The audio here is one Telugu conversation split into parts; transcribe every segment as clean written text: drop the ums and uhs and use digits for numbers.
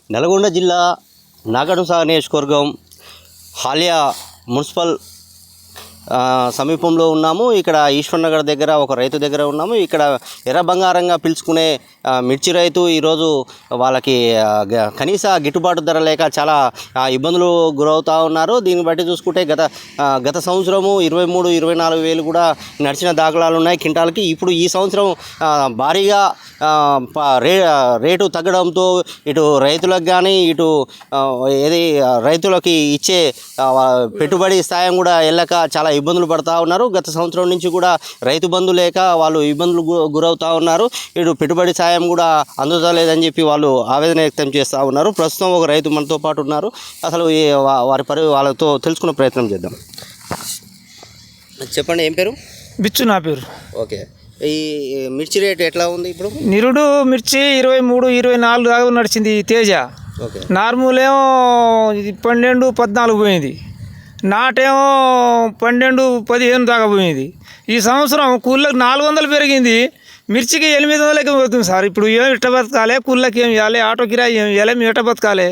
నల్గొండ జిల్లా నాగార్జునసాగర్ నియోజకవర్గం హాలియా మున్సిపల్ సమీపంలో ఉన్నాము. ఇక్కడ ఈశ్వర్నగర్ దగ్గర ఒక రైతు దగ్గర ఉన్నాము. ఇక్కడ ఎర్ర బంగారంగా పిలుచుకునే మిర్చి రైతు ఈరోజు వాళ్ళకి కనీస గిట్టుబాటు ధర లేక చాలా ఇబ్బందులు గురవుతూ ఉన్నారు. దీన్ని బట్టి చూసుకుంటే గత సంవత్సరము 23-24 వేలు కూడా నడిచిన దాఖలాలు ఉన్నాయి క్వింటాల్కి. ఇప్పుడు ఈ సంవత్సరం భారీగా రేటు తగ్గడంతో ఇటు రైతులకు కానీ ఇటు రైతులకి ఇచ్చే పెట్టుబడి సాయం కూడా వెళ్ళక చాలా ఇబ్బందులు పడుతూ ఉన్నారు. గత సంవత్సరం నుంచి కూడా రైతు బంధు లేక వాళ్ళు ఇబ్బందులు గురవుతూ ఉన్నారు. ఇటు పెట్టుబడి సాయం కూడా అందుతలేదని చెప్పి వాళ్ళు ఆవేదన వ్యక్తం చేస్తూ ఉన్నారు. ప్రస్తుతం ఒక రైతు మనతో పాటు ఉన్నారు. అసలు వాళ్ళతో తెలుసుకునే ప్రయత్నం చేద్దాం. చెప్పండి, ఏం పేరు? బిచ్చు నా పేరు. ఓకే, ఈ మిర్చి రేట్ ఎట్లా ఉంది ఇప్పుడు? నిరుడు మిర్చి 23-24 దాకా నడిచింది తేజ. నార్మల్ ఏమో 12-14 పోయింది. నాటేమో 12-15 దాకా పోయింది. ఈ సంవత్సరం కూళ్ళకి 400 పెరిగింది, మిర్చికి 800 పోతుంది సార్. ఇప్పుడు ఏం ఎట్ట బతకాలి? కూళ్ళకి ఏం ఇవ్వాలి? ఆటో కిరాయి ఏం ఇవ్వాలి? మేము ఎట్ట బతకాలి?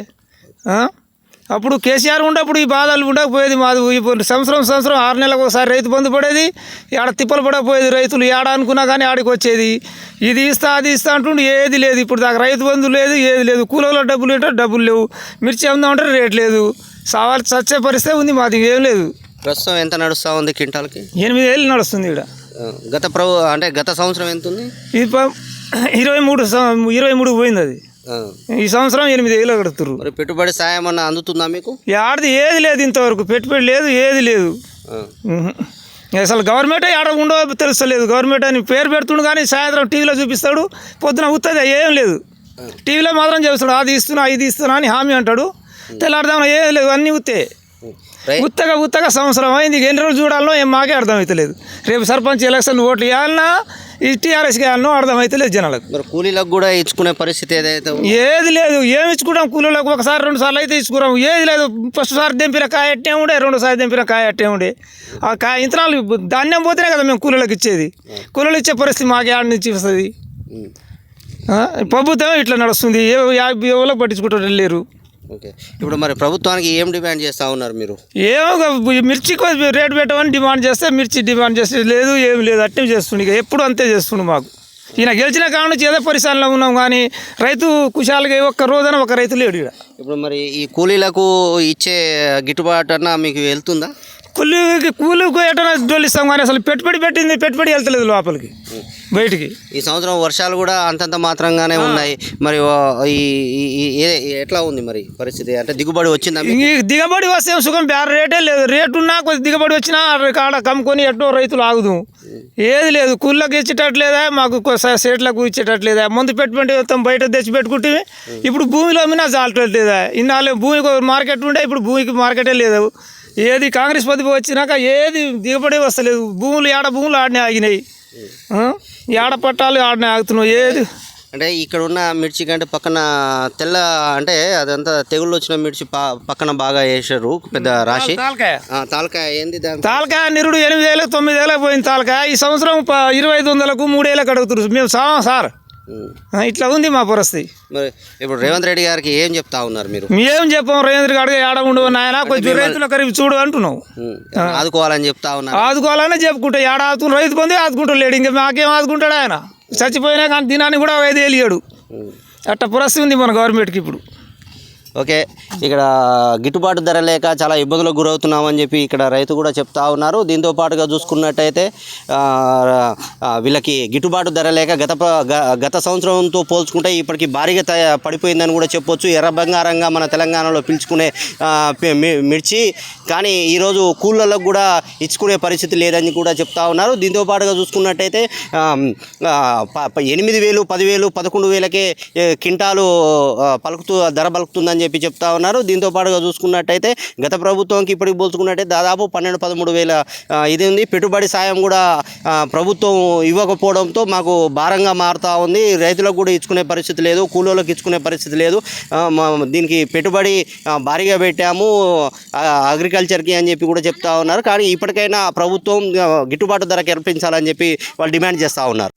అప్పుడు కేసీఆర్ ఉండప్పుడు ఈ బాధలు ఉండకపోయేది. మాది సంవత్సరం 6 నెలలకు ఒకసారి రైతు బంధు పడేది. ఆడ తిప్పలు పడకపోయేది రైతులు. ఏడ అనుకున్నా కానీ ఆడికి వచ్చేది. ఇది ఇస్తా అది ఇస్తా అంటుండే ఏది లేదు. ఇప్పుడు దాకా రైతు బంధు లేదు, ఏది లేదు. కూలలో డబ్బులు ఏంటో డబ్బులు లేవు. మిర్చి అమ్ముదామంటే రేట్ లేదు. సవాల్ చచ్చే పరిస్థితి ఉంది. మాది ఏం లేదు. ప్రస్తుతం ఎంత నడుస్తూ ఉంది క్వింటాల్కి? 8 వేలు నడుస్తుంది ఇక్కడ. గత సంవత్సరం ఎంత ఉంది? ఇది 23 పోయింది అది. ఈ సంవత్సరం 8 వేలు కడుతున్నారు. మరి పెట్టుబడి సాయం అన్న అందుతుందా మీకు? ఆడది ఏది లేదు, ఇంతవరకు పెట్టుబడి లేదు, ఏది లేదు. అసలు గవర్నమెంట్ ఆడ ఉండవు తెలుస్తలేదు. గవర్నమెంట్ అని పేరు పెడుతుండు కానీ సాయంత్రం టీవీలో చూపిస్తాడు, పొద్దున ఉత్తది ఏం లేదు. టీవీలో మాత్రం చేస్తాడు, అది ఇస్తున్నా ఇది ఇస్తున్నా అని హామీ అంటాడు. తెల్లాడదాం ఏది లేదు, అన్నీ ఉత్తగా సంవత్సరం అయింది. ఎన్ని రోజులు చూడాలనో ఏం మాకే అర్థమవుతలేదు. రేపు సర్పంచ్ ఎలక్షన్ ఓట్లు వేయాలన్నా ఈ టీఆర్ఎస్కి వేయాలనో అర్థమవుతలేదు జనాలకు. మరి కూలీలకు కూడా ఇచ్చుకునే పరిస్థితి ఏది లేదు. ఏమి ఇచ్చుకుంటాం కూలీలకు? 1-2 సార్లు అయితే ఇచ్చుకున్నాం. ఏది లేదు. ఫస్ట్ సారి దింపిన కాయ అట్టే ఉండే, 2 సార్లు దింపిన కాయ అట్టే ఉండే. ఆ కాయ ఇంతనాలు ధాన్యం పోతేనే కదా మేము కూలీలకు ఇచ్చేది. కూలీలు ఇచ్చే పరిస్థితి మాకు ఆడ నుంచి వస్తుంది. ప్రభుత్వం ఇట్లా నడుస్తుంది. ఎవరికి పట్టించుకుంటారు లేరు. ఓకే, ఇప్పుడు మరి ప్రభుత్వానికి ఏం డిమాండ్ చేస్తూ ఉన్నారు మీరు? ఏమో మిర్చికి రేటు పెట్టమని డిమాండ్ చేస్తే మిర్చి డిమాండ్ చేస్తే లేదు, ఏమి లేదు. అట్టే చేస్తుండే. ఇక ఎప్పుడు అంతే చేస్తుండే. మాకు ఈయన గెలిచిన కాడ నుంచి ఏదో పరిశ్రమలో ఉన్నాం కానీ రైతు కుశాలుగా ఒక్క రోజున ఒక రైతు లేడు ఇక్కడ. ఇప్పుడు మరి ఈ కూలీలకు ఇచ్చే గిట్టుబాటు అన్న మీకు వెళ్తుందా? కూలికి ఎటైనా డోలిస్తాం కానీ అసలు పెట్టుబడి వెళ్తలేదు లోపలికి, బయటికి. ఈ సంవత్సరం వర్షాలు కూడా అంతంత మాత్రంగానే ఉన్నాయి. మరి ఎట్లా ఉంది మరి పరిస్థితి? అంటే దిగుబడి వచ్చిందా? దిగుబడి వస్తే సుఖం, రేటే లేదు. రేటు ఉన్నా కొద్ది దిగుబడి వచ్చినా కాడ కమ్ముకొని ఎట్టో రైతులు ఆగుదు. ఏది లేదు. కూళ్ళకి ఇచ్చేటట్లేదా, మాకు సేట్లకు ఇచ్చేటట్లేదా. ముందు పెట్టుబడి మొత్తం బయట తెచ్చి పెట్టుకుంటే ఇప్పుడు భూమిలో అమ్మినా చాలట్లేదా. ఇన్నాళ్ళు భూమికి మార్కెట్ ఉండే, ఇప్పుడు భూమికి మార్కెటే లేదు. ఏది కాంగ్రెస్ ప్రభుత్వం వచ్చినాక ఏది దిగుబడి వస్తలేదు. భూములు ఆడనే ఆగినాయి. ఆడ పట్టాలు ఆడనే ఆగుతున్నాయి. ఏది అంటే ఇక్కడ ఉన్న మిర్చి కంటే పక్కన తెల్ల అంటే అదంతా తెగుళ్ళు వచ్చిన మిర్చి పక్కన బాగా వేసారు, పెద్ద రాశి. తాలకాయ ఏంది? తాలకాయ నిరుడు 8,000-9,000 పోయింది తాలకాయ. ఈ సంవత్సరం 2,500-3,000 అడుగుతున్నారు. మేము సార్ ఇట్లా ఉంది మా పరిస్థితి. మరి ఇప్పుడు రేవంత్ రెడ్డి గారికి ఏం చెప్తా ఉన్నారు మీరు? మేం చెప్పాం, రేవంత్ రెడ్డి ఆడ ఉండవు నాయన, కొంచెం రైతుల ఖరీదు చూడు అంటున్నావు. ఆదుకోవాలని చెప్తా ఉన్నారు. ఆదుకోవాలని చెప్పుకుంటా ఆడ ఆదుకుని రైతు పొంది ఆదుకుంటా లేడు. ఇంకా మాకేం ఆదుకుంటాడు ఆయన? చచ్చిపోయినా కానీ దినాన్ని కూడా 5 వేలు ఇయ్యాడు. అట్ట పరిస్థితి ఉంది మన గవర్నమెంట్కి ఇప్పుడు. ఓకే, ఇక్కడ గిట్టుబాటు ధర లేక చాలా ఇబ్బందులకు గురవుతున్నామని చెప్పి ఇక్కడ రైతు కూడా చెప్తా ఉన్నారు. దీంతో పాటుగా చూసుకున్నట్టయితే వీళ్ళకి గిట్టుబాటు ధర లేక గత సంవత్సరంతో పోల్చుకుంటే ఇప్పటికి భారీగా పడిపోయిందని కూడా చెప్పొచ్చు. ఎర్ర బంగారంగా మన తెలంగాణలో పిలుచుకునే మిర్చి కానీ ఈరోజు కూళ్ళలకు కూడా ఇచ్చుకునే పరిస్థితి లేదని కూడా చెప్తా ఉన్నారు. దీంతో పాటుగా చూసుకున్నట్టయితే 8,000, 10,000, 11,000కే క్వింటాలు ధర పలుకుతుందని చెప్పి చెప్తా ఉన్నారు. దీంతో పాటుగా చూసుకున్నట్టయితే గత ప్రభుత్వంకి ఇప్పటికి పోల్చుకున్నట్టయితే దాదాపు 12-13 వేల ఇది ఉంది. పెట్టుబడి సాయం కూడా ప్రభుత్వం ఇవ్వకపోవడంతో మాకు భారంగా మారుతూ ఉంది. రైతులకు కూడా ఇచ్చుకునే పరిస్థితి లేదు, కూలీలకు ఇచ్చుకునే పరిస్థితి లేదు. దీనికి పెట్టుబడి భారీగా పెట్టాము అగ్రికల్చర్కి అని చెప్పి కూడా చెప్తా ఉన్నారు. కానీ ఇప్పటికైనా ప్రభుత్వం గిట్టుబాటు ధర కల్పించాలని చెప్పి వాళ్ళు డిమాండ్ చేస్తూ ఉన్నారు.